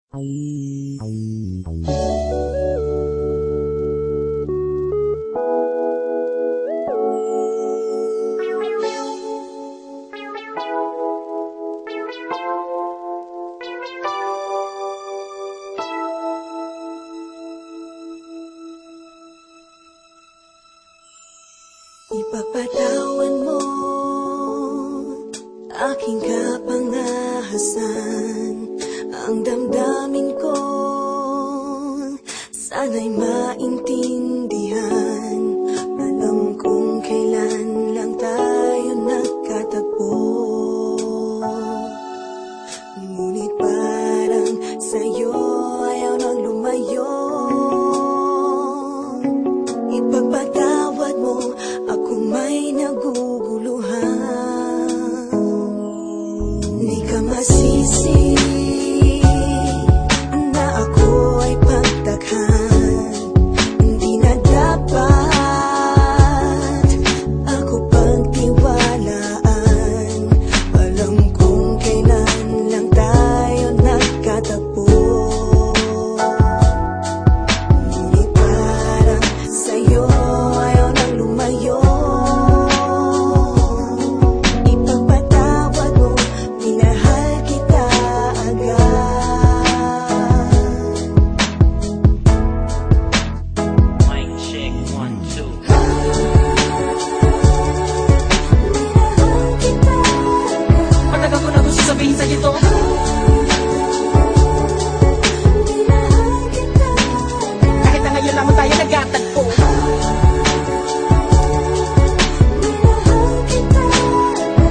Ipagpatawan mo aking kapangahasan, ang damdamin ko sana'y maintindihan. Alam kong kailan lang tayo nagkatagpo, ngunit parang sa'yo ayaw nang lumayo. Ipagpatawad mo akong may naguguluhan. Di ka masisi na ako ay pagtakhan. Hindi na dapat ako pagtiwalaan. Alam kong kailan lang tayo nagkatagpo, ngunit parang sa'yo ayaw nang lumayo. Ipagpatawad mo, minahal kita agad. Mic check, 1, 2. Matagal ko na gusto sabihin sa'yo to. Kahit na ngayon lamang tayo nagkatagpo,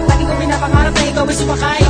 lagi ko pinapangarap na ikaw ay sumakay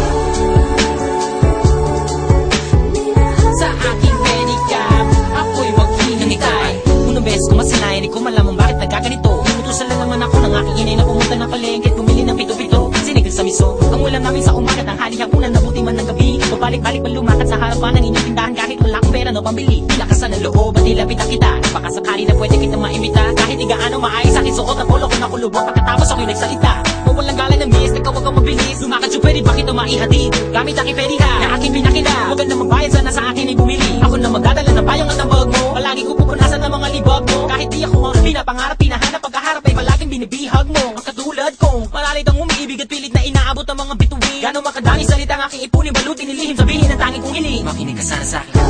sa aking pedicab. Ako'y maghihintay. Unang beses ko masinayan, di ko malaman bakit nagkaganito. Inutusan lang naman ako ng aking inay na pumunta ng palengke at bumili ng pito-pito. Sinigang sa miso, ang ulam namin sa umaga, tanghali, hapunan, nabuti man ng gabi. Pabalik-balik pa lumakad sa harapan ng inyong tindahan kahit wala akong pera no pambili. Nilakasan ng loob at nilapitan kita. Napakasakali na pwede kitang maimbita. Kahit di gaano maayos aking suot ang polo ko na kulubot. Pagkatapos ako'y nagsalita, walang galang ng miss, ikaw wag kang mabilis. Lumakad siya, pwede ba kita maihatid? Gamit aking pedika na aking pinakila. Huwag na magbayad, sana sa akin ay bumili. Ako na magdadala ng payong at ng bag mo. Palagi ko pupunasan ng mga libag mo. Kahit di ako ang pinapangarap, pinahanap, pagkaharap ay palaging binibihag mo. Ang katulad kong malalit ang umiibig at pilit na inaabot ang mga bituin. Gano'ng makadami salita ang aking ipunin, balutin, nilihim, sabihin ang tanging kong hiling. Makinig ka sana sa akin.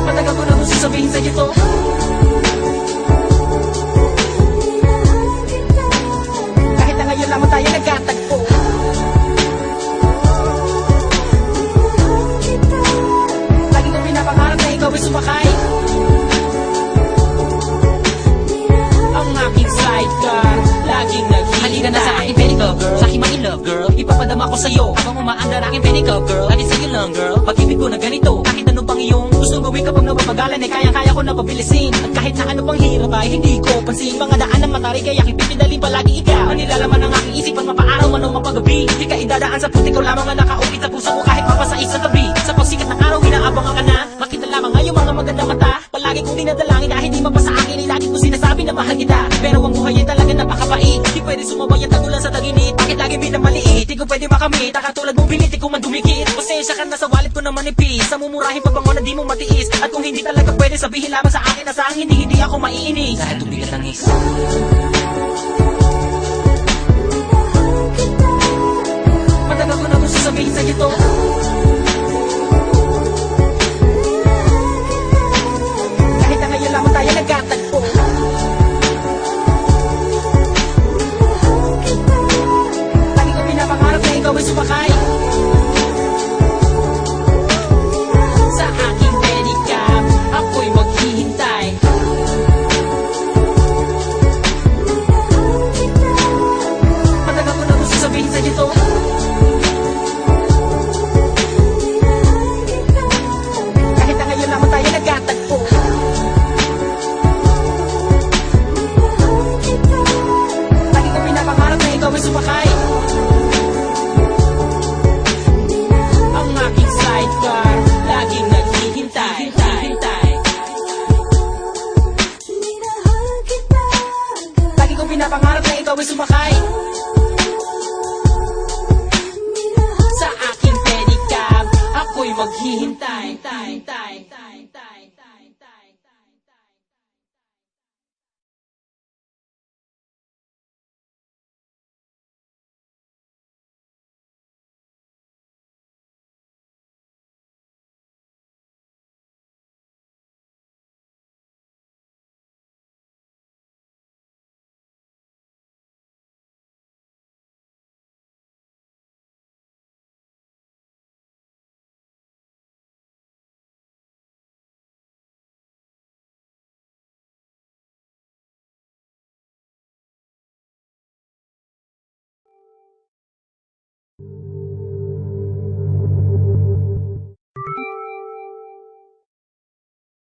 Matagal ko na gusto sabihin sa'yo to. Kahit na ngayon lamang tayo nagkatagpo, lagi ko pinapangarap na ikaw ay sumakay ang aking sidecar, laging naghihintay. Halika na sa aking pedicab, girl, sa aking ma-in-love, girl. Ipapadama ko sa'yo habang umaandar aking pedicab, girl. Lagi sa'yo lang, girl, pag-ibig ko na ganito. Kahit ano pang iyong gusto gawin kapag napapagalan, ay kaya-kaya ko na pabilisin. At kahit na ano pang hirap ay hindi ko pansin. Mga daan ng matari, kaya kipipidalin palagi ikaw. Ang nilalaman ng aking isipan, mapaaraw man o mapagabi. Di ka idadaan sa puti, ikaw lamang ang nakaulit sa puso ko kahit mapasais sa tabi. Sa pagsikat ng araw, inaabangan ka na. Makita lamang ngayong mga magandang mata. Palagi kong dinadalangin dahil di mapasa akin, ay lagi ko sinasabi na mahal kita. Pero ang buhay ay talaga napakabait. Di pwede sumabay ang tagulan sa taginit. Bakit lagi minamaliit? Di ko pwede makamit. Katulad mong pilit, di ko man dumikit. Pasensya ka na sa wallet ko na manipis. Sa mumurahin pabango na di mo matiis. At kung hindi talaga pwede, sabihin lamang sa akin na saan hindi ako maiinis. Dahil tubigat ang is. Matagal ko na gusto sabihin sa'yo to. Kahit na ngayon lamang tayo nagkatagpo, lagi ko pinapangarap na ikaw ay sumakay sa aking pedicab. Ako'y maghihintay. Matagal ko na gusto sabihin sa'yo to. Kahit na ngayon lamang tayo nagkatagpo, lagi ko pinapangarap na ikaw ay sumakay ang aking sidecar, laging naghihintay. Lagi kong pinapangarap na ikaw ay sumakay maghihintay.